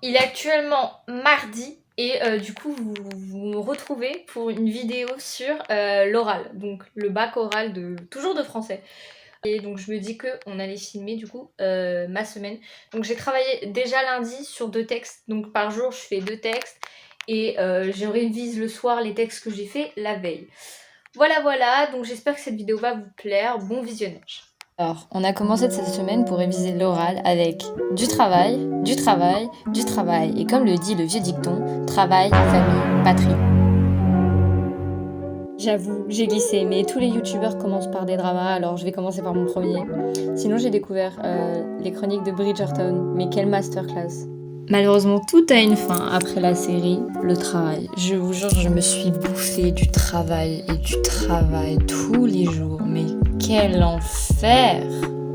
Il est actuellement mardi et du coup vous me retrouvez pour une vidéo sur l'oral, donc le bac oral toujours de français. Et donc je me dis qu'on allait filmer du coup ma semaine. Donc j'ai travaillé déjà lundi sur 2 textes, donc par jour je fais 2 textes et je révise le soir les textes que j'ai fait la veille. Voilà, donc j'espère que cette vidéo va vous plaire, bon visionnage. Alors, on a commencé cette semaine pour réviser l'oral avec du travail, du travail, du travail. Et comme le dit le vieux dicton, travail, famille, patrie. J'avoue, j'ai glissé, mais tous les youtubeurs commencent par des dramas, alors je vais commencer par mon premier. Sinon, j'ai découvert les chroniques de Bridgerton, mais quelle masterclass. Malheureusement, tout a une fin après la série, le travail. Je vous jure, je me suis bouffée du travail et du travail tous les jours, mais quel enfer!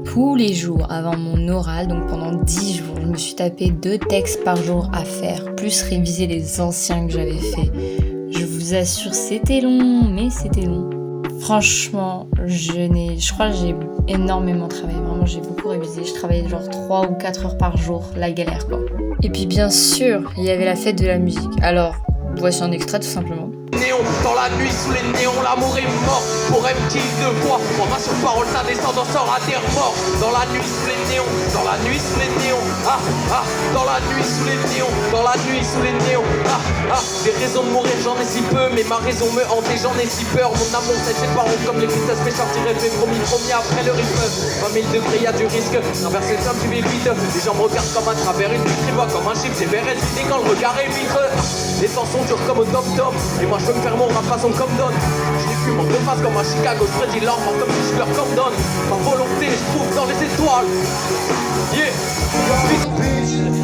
Tous les jours avant mon oral, donc pendant 10 jours, je me suis tapé 2 textes par jour à faire, plus réviser les anciens que j'avais faits. Je vous assure, c'était long, mais c'était long. Franchement, je crois que j'ai énormément travaillé. Vraiment, j'ai beaucoup révisé. Je travaillais genre 3 ou 4 heures par jour, la galère quoi. Et puis bien sûr, il y avait la fête de la musique. Alors, voici un extrait tout simplement. Néon, dans la nuit sous les néons, l'amour est mort. Pour M-Kill 2 fois, on va sur parole, sa descendance sort à terre mort. Dans la nuit sous les néons, dans la nuit sous les néons, dans la nuit sous les néons, dans la nuit sous les néons, des raisons de mourir j'en ai si peu, mais ma raison me hante et j'en ai si peur. Mon amour c'est ses parents comme les vitesses, mais sortir rêver promis après le rythme. 20 000 degrés, y'a du risque, traverser le simple du vite. Les gens me regardent comme à travers une vitre, ils voient comme un chiffre, c'est vers et quand le regard est vitre. Les temps sont durs comme au top, et moi je veux me faire mon rap façon comme Don. Je les fume en deux faces comme à Chicago, je prédis l'enfant comme si je leur comme Don. Ma volonté je trouve dans les étoiles. Yeah.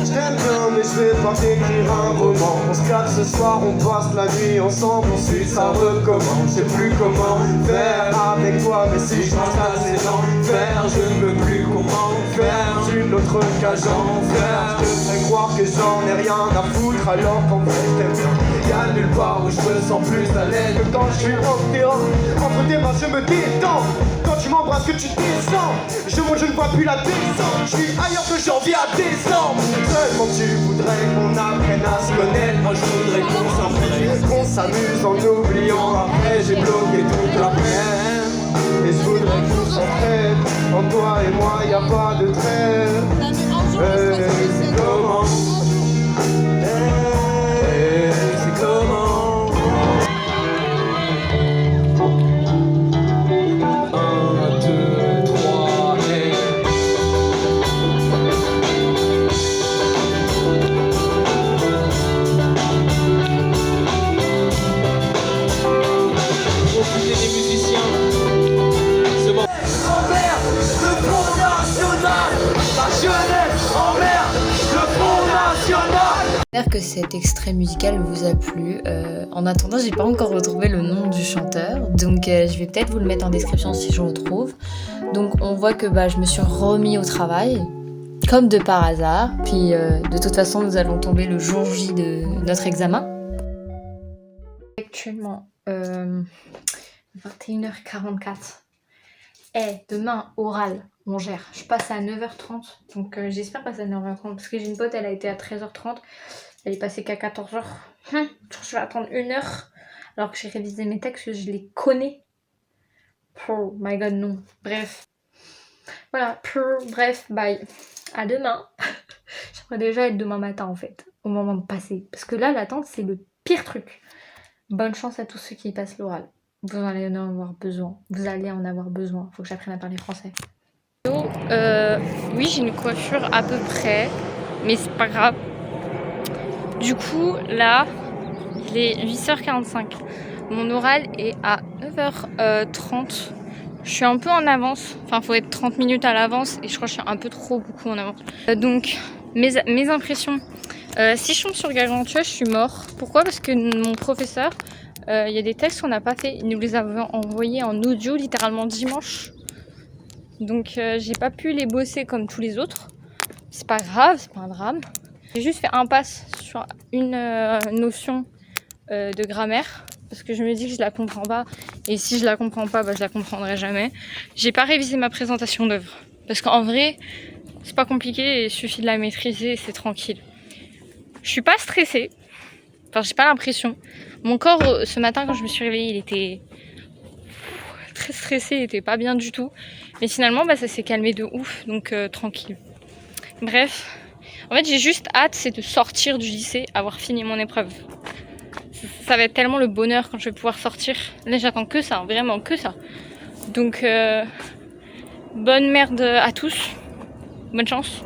Je t'aime bien mais je vais pas t'écrire un roman. On se calme ce soir, on passe la nuit ensemble, ensuite ça recommence. Je sais plus comment faire avec toi, mais si je m'installe c'est l'enfer. Je ne veux plus comment faire une autre cage en fer. Je te ferais croire que j'en ai rien à foutre alors qu'en vrai je t'aime bien. Y'a nulle part où je me sens plus à l'aise que quand je suis au dehors. Entre tes mains je me détends. Quand tu m'embrasses que tu descends, je monte, je ne vois plus la descente. Je suis ailleurs que janvier à décembre. Seulement tu voudrais qu'on apprenne à se connaître. Moi je voudrais qu'on s'entraîne, qu'on s'amuse en oubliant. Après j'ai bloqué toute la peine. Et je voudrais qu'on s'entraîne. En toi et moi y a pas de trêve. C'est comment? C'est comment? J'espère que cet extrait musical vous a plu. En attendant, j'ai pas encore retrouvé le nom du chanteur, donc je vais peut-être vous le mettre en description si je retrouve. Donc on voit que je me suis remis au travail, comme de par hasard. Puis de toute façon, nous allons tomber le jour J de notre examen. Actuellement 21h44. Demain, oral, on gère. Je passe à 9h30, donc j'espère passer à 9h30 parce que j'ai une pote, elle a été à 13h30. Elle est passée qu'à 14h. Je vais attendre 1 heure alors que j'ai révisé mes textes, je les connais. Oh my god, non. Bref. Voilà, bref, bye. À demain. J'aimerais déjà être demain matin en fait, au moment de passer. Parce que là, l'attente, c'est le pire truc. Bonne chance à tous ceux qui passent l'oral. Vous allez en avoir besoin. Faut que j'apprenne à parler français. Oui, j'ai une coiffure à peu près, mais c'est pas grave. Du coup, là, il est 8h45. Mon oral est à 9h30. Je suis un peu en avance. Enfin, faut être 30 minutes à l'avance et je crois que je suis un peu beaucoup en avance. Donc, mes impressions. Si je tombe sur Gargantua, je suis mort. Pourquoi? Parce que mon professeur, il y a des textes qu'on n'a pas fait. Il nous les avait envoyés en audio littéralement dimanche. Donc j'ai pas pu les bosser comme tous les autres. C'est pas grave, c'est pas un drame. J'ai juste fait un pass sur une notion de grammaire. Parce que je me dis que je la comprends pas. Et si je la comprends pas, je la comprendrai jamais. J'ai pas révisé ma présentation d'œuvre. Parce qu'en vrai, c'est pas compliqué, il suffit de la maîtriser et c'est tranquille. Je suis pas stressée. Enfin, j'ai pas l'impression. Mon corps, ce matin, quand je me suis réveillée, il était très stressé, il était pas bien du tout. Mais finalement, ça s'est calmé de ouf, donc tranquille. Bref, en fait, j'ai juste hâte, c'est de sortir du lycée, avoir fini mon épreuve. Ça va être tellement le bonheur quand je vais pouvoir sortir. Là, j'attends que ça, vraiment que ça. Donc, bonne merde à tous. Bonne chance.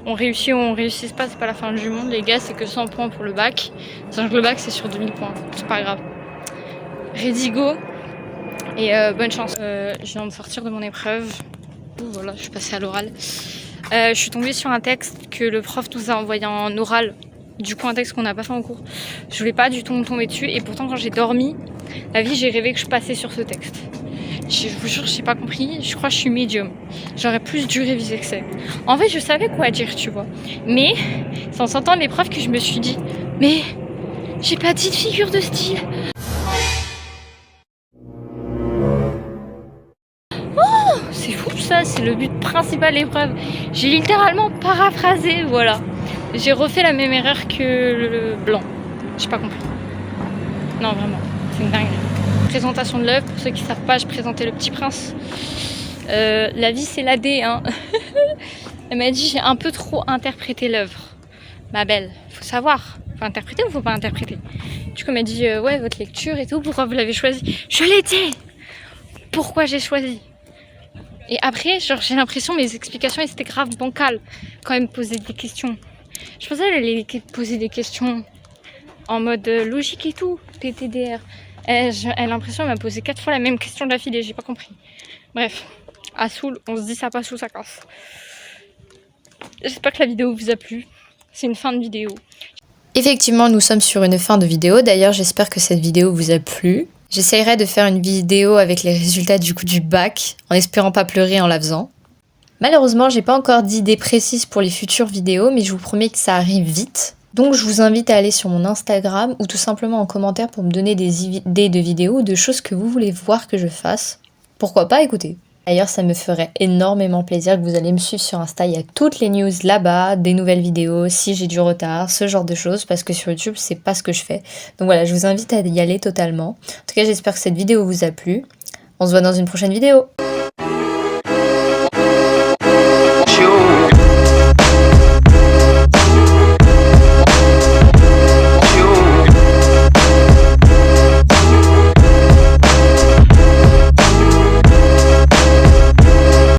On réussit ou on réussit pas, c'est pas la fin du monde, les gars, c'est que 100 points pour le bac. Sachant que le bac, c'est sur 2000 points, c'est pas grave. Ready, go. Et bonne chance. Je viens de sortir de mon épreuve. Voilà, je suis passée à l'oral. Je suis tombée sur un texte que le prof nous a envoyé en oral. Du coup, un texte qu'on n'a pas fait en cours. Je voulais pas du tout me tomber dessus. Et pourtant, quand j'ai dormi, la vie, j'ai rêvé que je passais sur ce texte. Je vous jure, j'ai pas compris. Je crois que je suis médium. J'aurais plus dû réviser que ça. En fait, je savais quoi dire, tu vois. Mais, sans s'entendre les profs, que je me suis dit, mais j'ai pas dit de figure de style. Oh, c'est fou ça, c'est le but principal de l'épreuve. J'ai littéralement paraphrasé, voilà. J'ai refait la même erreur que le blanc. J'ai pas compris. Non, vraiment, c'est une dinguerie. Présentation de l'œuvre, pour ceux qui savent pas, je présentais Le Petit Prince. La vie, c'est l'AD, hein. Elle m'a dit, j'ai un peu trop interprété l'œuvre. Ma belle, faut savoir. Faut interpréter ou faut pas interpréter? Du coup, elle m'a dit, ouais, votre lecture et tout, pourquoi vous l'avez choisi? Je l'ai dit. Pourquoi j'ai choisi? Et après, genre, j'ai l'impression mes explications, elles étaient grave bancales quand elle me posait des questions. Je pensais qu'elle allait poser des questions en mode logique et tout, PTDR. Elle a l'impression qu'elle m'a posé 4 fois la même question d'affilée, j'ai pas compris. Bref, à Soul, on se dit ça passe ou ça casse. J'espère que la vidéo vous a plu. C'est une fin de vidéo. Effectivement, nous sommes sur une fin de vidéo. D'ailleurs, j'espère que cette vidéo vous a plu. J'essayerai de faire une vidéo avec les résultats du bac, en espérant pas pleurer en la faisant. Malheureusement, j'ai pas encore d'idées précises pour les futures vidéos, mais je vous promets que ça arrive vite. Donc je vous invite à aller sur mon Instagram ou tout simplement en commentaire pour me donner des idées de vidéos ou de choses que vous voulez voir que je fasse. Pourquoi pas, écoutez. D'ailleurs, ça me ferait énormément plaisir que vous allez me suivre sur Insta. Il y a toutes les news là-bas, des nouvelles vidéos, si j'ai du retard, ce genre de choses, parce que sur YouTube, c'est pas ce que je fais. Donc voilà, je vous invite à y aller totalement. En tout cas, j'espère que cette vidéo vous a plu. On se voit dans une prochaine vidéo.